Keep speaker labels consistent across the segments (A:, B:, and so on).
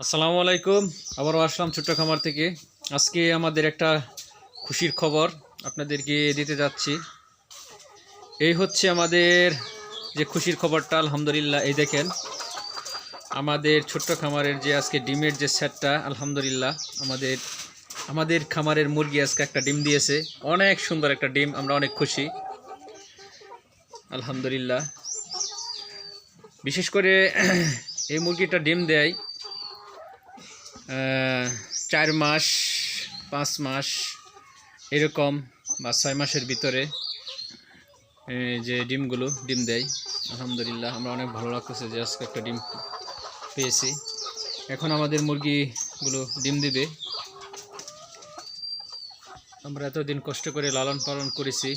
A: আসসালামু আলাইকুম। আবারও আসলাম ছোট্ট খামার থেকে। আজকে আমাদের একটা খুশির খবর আপনাদেরকে দিতে যাচ্ছি। এই হচ্ছে আমাদের যে খুশির খবরটা, আলহামদুলিল্লাহ। এই দেখেন আমাদের ছোট্ট খামারের যে আজকে ডিমের যে সেটটা, আলহামদুলিল্লাহ আমাদের আমাদের খামারের মুরগি আজকে একটা ডিম দিয়েছে। অনেক সুন্দর একটা ডিম, আমরা অনেক খুশি আলহামদুলিল্লাহ। বিশেষ করে এই মুরগিটা ডিম দেয় 4 মাস 5 মাস এরকম, বা 6 মাসের ভিতরে যে ডিমগুলো ডিম দেয়। আলহামদুলিল্লাহ আমরা অনেক ভালো লাগতেছে যে আজকে একটা ডিম পেয়েছি। এখন আমাদের মুরগিগুলো ডিম দিবে। আমরা এতদিন কষ্ট করে লালন পালন করেছি,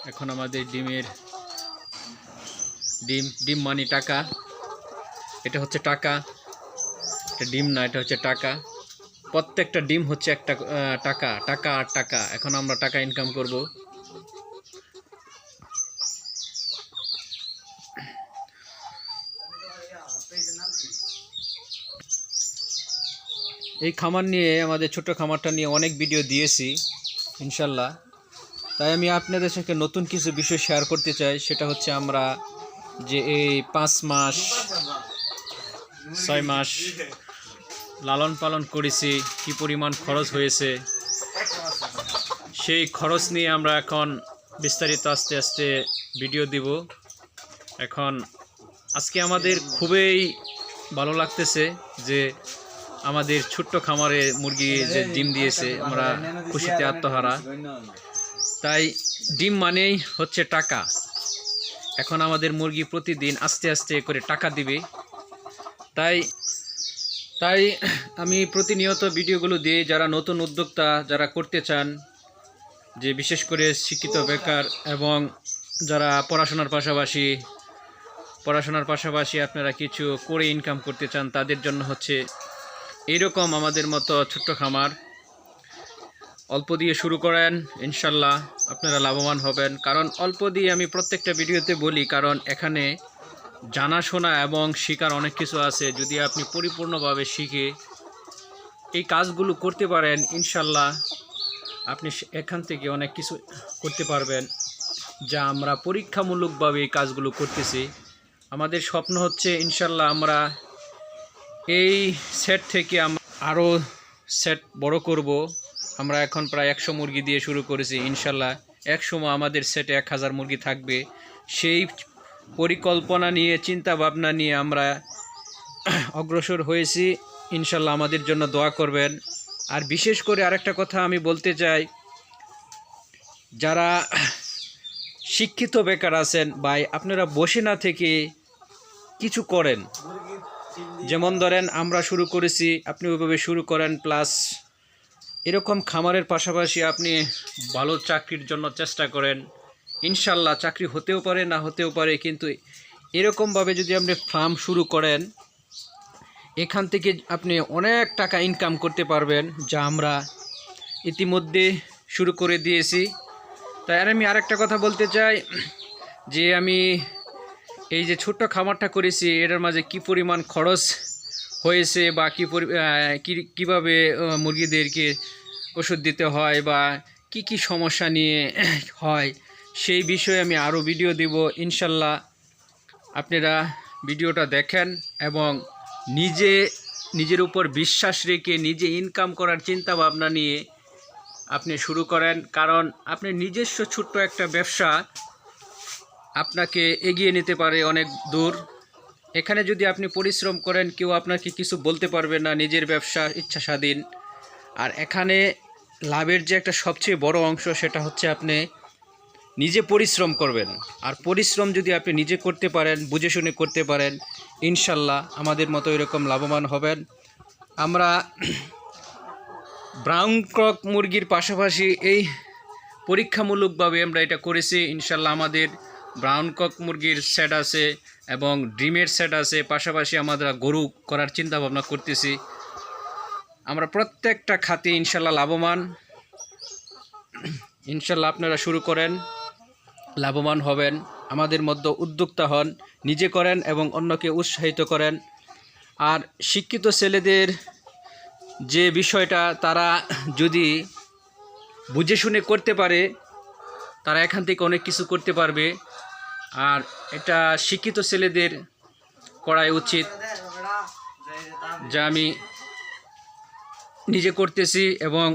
A: এখন আমাদের ডিম মানে টাকা। এটা হচ্ছে টাকা, এটা ডিম না, এটা হচ্ছে টাকা। প্রত্যেকটা ডিম হচ্ছে একটা টাকা, টাকা আর টাকা। এখন আমরা টাকা ইনকাম করব। এই খামার নিয়ে, আমাদের ছোট খামারটা নিয়ে অনেক ভিডিও দিয়েছি ইনশাল্লাহ। তাই আমি আপনাদের সাথে নতুন কিছু বিষয় শেয়ার করতে চাই। সেটা হচ্ছে আমরা যে এই 5 মাস 6 মাস লালন পালন করেছি, কি পরিমাণ খরচ হয়েছে, সেই খরচ নিয়ে আমরা এখন বিস্তারিত আস্তে আস্তে ভিডিও দিব। এখন আজকে আমাদের খুবই ভালো লাগতেছে যে আমাদের ছোট্ট খামারে মুরগি যে ডিম দিয়েছে, আমরা খুশিতে আত্মহারা। তাই ডিম মানেই হচ্ছে টাকা। এখন আমাদের মুরগি প্রতিদিন আস্তে আস্তে করে টাকা দিবে। তাই তাই আমি প্রতিনিয়ত ভিডিওগুলো দিই। যারা নতুন উদ্যোক্তা, যারা করতে চান, যে বিশেষ করে শিক্ষিত বেকার এবং যারা পড়াশোনার পাশাপাশি আপনারা কিছু করে ইনকাম করতে চান, তাদের জন্য হচ্ছে এইরকম আমাদের মতো ছোট্ট খামার। অল্প দিয়ে শুরু করেন, ইনশাল্লাহ আপনারা লাভবান হবেন। কারণ অল্প দিয়ে আমি প্রত্যেকটা ভিডিওতে বলি, কারণ এখানে জানাশোনা এবং শেখার অনেক কিছু আছে। যদি আপনি পরিপূর্ণভাবে শিখে এই কাজগুলো করতে পারেন, ইনশাল্লাহ আপনি এখান থেকে অনেক কিছু করতে পারবেন। যা আমরা পরীক্ষামূলকভাবে এই কাজগুলো করতেছি। আমাদের স্বপ্ন হচ্ছে ইনশাল্লাহ আমরা এই সেট থেকে আমরা আরও সেট বড় করব। আমরা এখন প্রায় 100 মুরগি দিয়ে শুরু করেছি। ইনশাল্লাহ এক সময় আমাদের সেটে 1000 মুরগি থাকবে। সেই পরিকল্পনা নিয়ে, চিন্তা ভাবনা নিয়ে আমরা অগ্রসর হয়েছি। ইনশাল্লাহ আমাদের জন্য দোয়া করবেন। আর বিশেষ করে আরেকটা কথা আমি বলতে চাই, যারা শিক্ষিত বেকার আছেন ভাই, আপনারা বসে না থেকে কিছু করেন। যেমন ধরেন আমরা শুরু করেছি, আপনি ওইভাবে শুরু করেন। প্লাস এরকম খামারের পাশাপাশি আপনি ভালো চাকরির জন্য চেষ্টা করেন। ইনশাল্লাহ চাকরি হতেও পারে, না হতেও পারে, কিন্তু এরকমভাবে যদি আপনি ফার্ম শুরু করেন, এখান থেকে আপনি অনেক টাকা ইনকাম করতে পারবেন, যা আমরা ইতিমধ্যে শুরু করে দিয়েছি। তাই আর আমি আরেকটা কথা বলতে চাই, যে আমি এই যে ছোট্ট খামারটা করেছি, এটার মাঝে কি পরিমাণ খরচ হয়েছে, বা কীভাবে মুরগিদেরকে ওষুধ দিতে হয়, বা কি সমস্যা নিয়ে হয়, সেই বিষয়ে আমি আরও ভিডিও দেব ইনশাল্লাহ। আপনারা ভিডিওটা দেখেন এবং নিজের উপর বিশ্বাস রেখে নিজে ইনকাম করার চিন্তা ভাবনা নিয়ে আপনি শুরু করেন। কারণ আপনি নিজস্ব ছোট্ট একটা ব্যবসা আপনাকে এগিয়ে নিতে পারে অনেক দূর। এখানে যদি আপনি পরিশ্রম করেন, কেউ আপনাকে কিছু বলতে পারবে না। নিজের ব্যবসা ইচ্ছা স্বাধীন। আর এখানে লাভের যে একটা সবচেয়ে বড় অংশ, সেটা হচ্ছে আপনি নিজে পরিশ্রম করবেন। আর পরিশ্রম যদি আপনি নিজে করতে পারেন, বুঝে শুনে করতে পারেন, ইনশাল্লাহ আমাদের মতো এরকম লাভবান হবেন। আমরা ব্রাউন কক মুরগির পাশাপাশি এই পরীক্ষামূলকভাবে আমরা এটা করেছি। ইনশাল্লাহ আমাদের ব্রাউন কক মুরগির সেট আছে এবং ডিমের সেট আছে। পাশাপাশি আমরা গরু করার চিন্তা ভাবনা করতেছি। আমরা প্রত্যেকটা খাতে ইনশাল্লাহ লাভবান। ইনশাল্লাহ আপনারা শুরু করেন, লাভবান হবেন। আমাদের মধ্যে উদ্যোক্তা হন, নিজে করেন এবং অন্যকে উৎসাহিত করেন। আর শিক্ষিত ছেলেদের যে বিষয়টা তারা যদি বুঝে শুনে করতে পারে, তারা এখান থেকে অনেক কিছু করতে পারবে। আর এটা শিক্ষিত ছেলেদের করাই উচিত, যা আমি নিজে করতেছি। এবং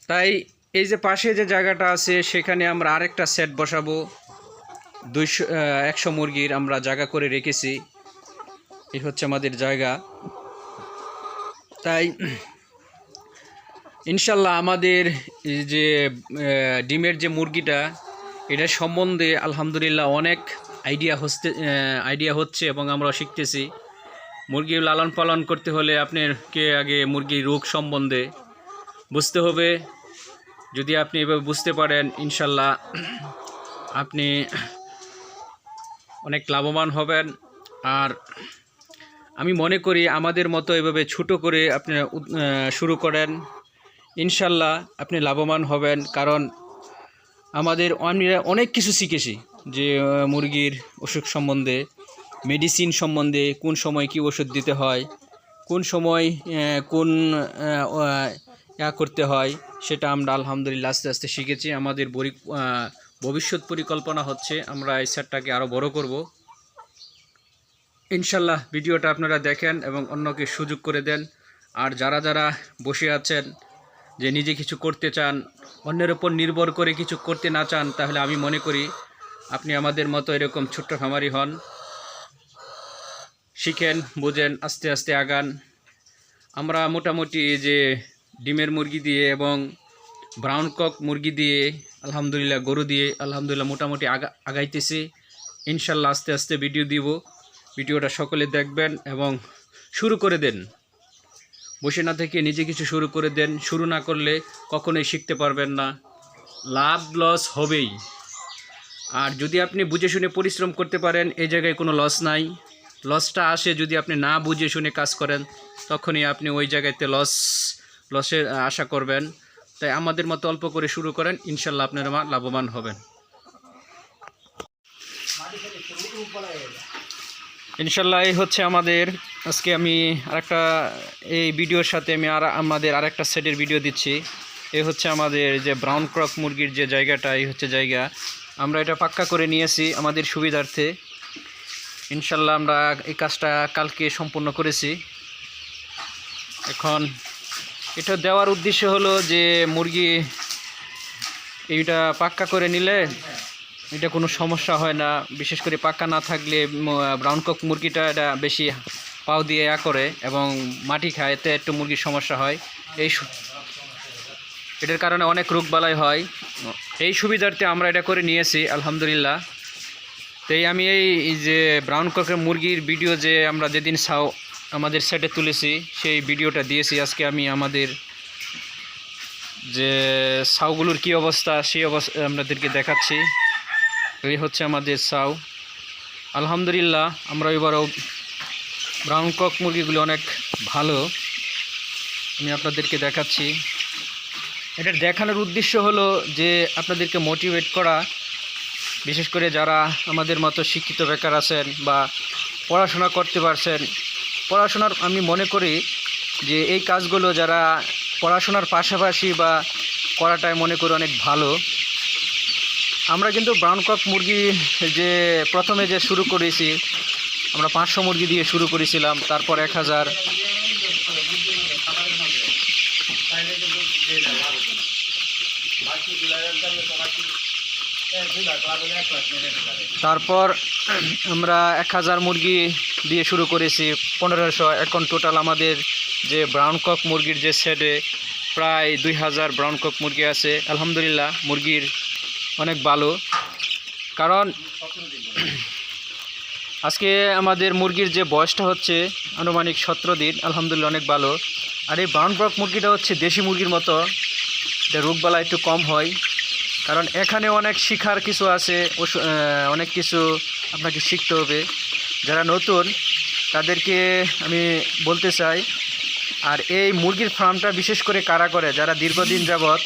A: তাই এই যে পাশে যে জায়গাটা আছে সেখানে আমরা আরেকটা সেট বসাবো, 100 মুরগির আমরা জায়গা করে রেখেছি। এই হচ্ছে আমাদের জায়গা। তাই ইনশাল্লাহ আমাদের যে ডিমের যে মুরগিটা, এটার সম্বন্ধে আলহামদুলিল্লাহ অনেক আইডিয়া হচ্ছে এবং আমরা শিখতেছি। মুরগি লালন পালন করতে হলে আপনাকে আগে মুরগির রোগ সম্বন্ধে বুঝতে হবে। যদি আপনি এভাবে বুঝতে পারেন, ইনশাল্লাহ আপনি অনেক লাভবান হবেন। আর আমি মনে করি আমাদের মতো এভাবে ছোটো করে আপনি শুরু করেন, ইনশাল্লাহ আপনি লাভবান হবেন। কারণ আমরা অনেক কিছু শিখেছি, যে মুরগির অসুখ সম্বন্ধে, মেডিসিন সম্বন্ধে, কোন সময় কি ওষুধ দিতে হয়, কোন সময় কোন করতে হয়, সেটা আমরা আলহামদুলিল্লাহ আস্তে আস্তে শিখেছি। আমাদের ভবিষ্যৎ পরিকল্পনা হচ্ছে আমরা এই সেটটাকে আরও বড় করব। ইনশাল্লাহ ভিডিওটা আপনারা দেখেন এবং অন্যকে সুযোগ করে দেন। আর যারা যারা বসে আছেন যে নিজে কিছু করতে চান, অন্যের ওপর নির্ভর করে কিছু করতে না চান, তাহলে আমি মনে করি আপনি আমাদের মতো এরকম ছোট্ট খামারি হন, শিখেন, বুঝেন, আস্তে আস্তে আগান। আমরা মোটামুটি যে ডিমের মুরগি দিয়ে এবং ব্রাউন কক মুরগি দিয়ে, আলহামদুলিল্লাহ গরু দিয়ে আলহামদুলিল্লাহ মোটামুটি আগাইতেছি। ইনশাল্লাহ আস্তে আস্তে ভিডিও দিব। ভিডিওটা সকলে দেখবেন এবং শুরু করে দেন। বসে না থেকে নিজে কিছু শুরু করে দেন। শুরু না করলে কখনোই শিখতে পারবেন না, লাভ লস হবেই। আর যদি আপনি বুঝে শুনে পরিশ্রম করতে পারেন, এই জায়গায় কোনো লস নাই। লসটা আসে যদি আপনি না বুঝে শুনে কাজ করেন, তখনই আপনি ওই জায়গাতে লসের আশা করবেন। তাই আমাদের মতো অল্প করে শুরু করেন, ইনশাল্লাহ আপনারা লাভবান হবেন। ইনশাল্লাহ এই হচ্ছে আমাদের আজকে, আমি আরেকটা এই ভিডিওর সাথে আমি আমাদের আরেকটা সেটের ভিডিও দিচ্ছি। এই হচ্ছে আমাদের যে ব্রাউন কক মুরগির যে জায়গাটা, এই হচ্ছে জায়গা। আমরা এটা পাক্কা করে নিয়েছি আমাদের সুবিধার্থে। ইনশাল্লাহ আমরা এই কাজটা কালকে সম্পূর্ণ করেছি। এখন এটা দেওয়ার উদ্দেশ্য হলো যে মুরগি এইটা পাক্কা করে নিলে এটা কোনো সমস্যা হয় না। বিশেষ করে পাক্কা না থাকলে ব্রাউন কক মুরগিটা এটা বেশি পাও দিয়ে করে এবং মাটি খায়, এতে একটু মুরগির সমস্যা হয়। এটার কারণে অনেক রোগবালাই হয়। এই সুবিধার্থে আমরা এটা করে নিয়েছি আলহামদুলিল্লাহ। তাই আমি এই যে ব্রাউন ককের মুরগির ভিডিও যে আমরা যেদিন আমাদের সেটে তুলেছি, সেই ভিডিওটা দিয়েছি। আজকে আমি আমাদের যে ছাউগুলোর কি অবস্থা, সেই অবস্থা আপনাদেরকে দেখাচ্ছি। এই হচ্ছে আমাদের ছাউ। আলহামদুলিল্লাহ আমরা এবারও ব্রাউন কক মুরগিগুলো অনেক ভালো, আমি আপনাদেরকে দেখাচ্ছি। এটার দেখানোর উদ্দেশ্য হলো যে আপনাদেরকে মোটিভেট করা, বিশেষ করে যারা আমাদের মতো শিক্ষিত বেকার আছেন বা পড়াশোনা করতে পারছেন। পড়াশোনার আমি মনে করি যে এই কাজগুলো যারা পড়াশোনার পাশাপাশি বা করাটাই মনে করি অনেক ভালো। আমরা কিন্তু ব্রাউন কক মুরগি যে প্রথমে যে শুরু করেছি, আমরা 500 মুরগি দিয়ে শুরু করেছিলাম, তারপর 1000, তারপর আমরা 1000 মুরগি দিয়ে শুরু করেছি, 1500। এখন টোটাল আমাদের যে ব্রাউন কক মুরগির যে সেটে প্রায় 2000 ব্রাউন কক মুরগি আছে। আলহামদুলিল্লাহ মুরগির অনেক ভালো, কারণ আজকে আমাদের মুরগির যে বয়সটা হচ্ছে আনুমানিক 17 দিন। আলহামদুলিল্লাহ অনেক ভালো। আর এই ব্রাউন কক মুরগিটা হচ্ছে দেশি মুরগির মতো, এটা রোগবালা একটু কম হয়। কারণ এখানে অনেক শিখার কিছু আছে, অনেক কিছু আপনাকে শিখতে হবে। যারা নতুন তাদেরকে আমি বলতে চাই। আর এই মুরগির ফার্মটা বিশেষ করে কারা করে, যারা দীর্ঘদিন যাবৎ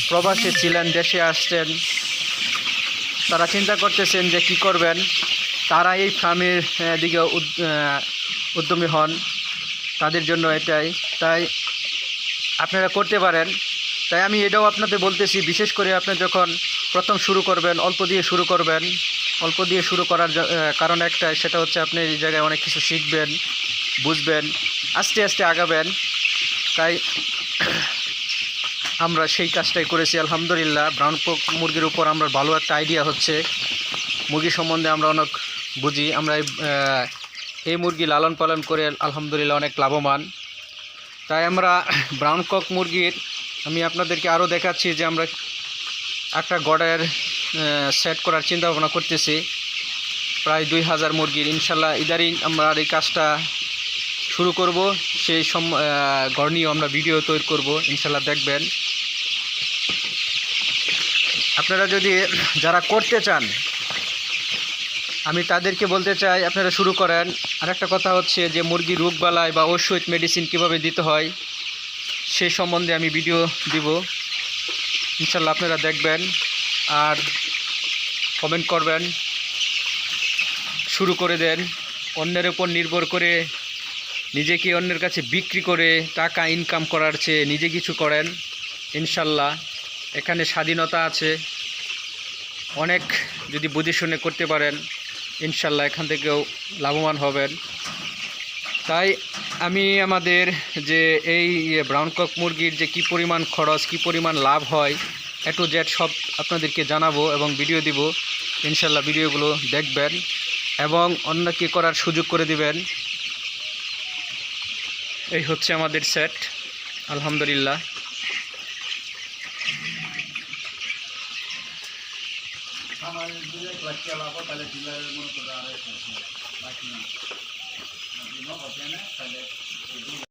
A: প্রবাসে ছিলেন, দেশে আসছেন, তারা চিন্তা করতেছেন যে কি করবেন। তারা এই ফার্মের দিকে উদ্যমী হন, তাদের জন্য এটাই। তাই আপনারা করতে পারেন। তাই আমি এটাও আপনাদের বলতেছি, বিশেষ করে আপনি যখন প্রথম শুরু করবেন অল্প দিয়ে শুরু করবেন। অল্প দিয়ে শুরু করার কারণ একটাই, সেটা হচ্ছে আপনি এই জায়গায় অনেক কিছু শিখবেন, বুঝবেন, আস্তে আস্তে আগাবেন। তাই আমরা সেই কাজটাই করেছি আলহামদুলিল্লাহ। ব্রাউন কক মুরগির উপর আমরা ভালো একটা আইডিয়া হচ্ছে, মুরগি সম্বন্ধে আমরা অনেক বুঝি। আমরা এই মুরগি লালন পালন করে আলহামদুলিল্লাহ অনেক লাভবান। তাই আমরা ব্রাউন কক মুরগির আমি আপনাদেরকে আরও দেখাচ্ছি যে আমরা একটা গড়ের সেট করার চিন্তা ভাবনা করতেছি, প্রায় 2000 মুরগির। ইনশাল্লাহ ইদারিং আমরা এই কাজটা শুরু করব। সেই গড় নিয়েও আমরা ভিডিও তৈরি করব, ইনশাল্লাহ দেখবেন। আপনারা যদি যারা করতে চান, আমি তাদেরকে বলতে চাই আপনারা শুরু করেন। আরেকটা কথা হচ্ছে যে মুরগি রোগবালাই বা ওষুধ মেডিসিন কীভাবে দিতে হয় সেই সম্বন্ধে আমি ভিডিও দিব, ইনশাল্লাহ আপনারা দেখবেন আর কমেন্ট করবেন। শুরু করে দেন। অন্যের উপর নির্ভর করে নিজেকে অন্যের কাছে বিক্রি করে টাকা ইনকাম করার চেয়ে নিজে কিছু করেন, ইনশাল্লাহ এখানে স্বাধীনতা আছে। অনেক যদি বুঝে শুনে করতে পারেন, ইনশাল্লাহ এখান থেকেও লাভবান হবেন। তাই আমি আমাদের যে এই ব্রাউন কক মুরগির যে কী পরিমাণ খরচ, কী পরিমাণ লাভ হয়, A to Z সব আপনাদেরকে জানাবো এবং ভিডিও দিব। ইনশাল্লাহ ভিডিওগুলো দেখবেন এবং অন্যকে করার সুযোগ করে দিবেন। এই হচ্ছে আমাদের সেট আলহামদুলিল্লাহ।
B: আমার দুই এক লাখ টাকা লাভ তাহলে ডিলারের মনে করে আর এক লাখ বাকি না।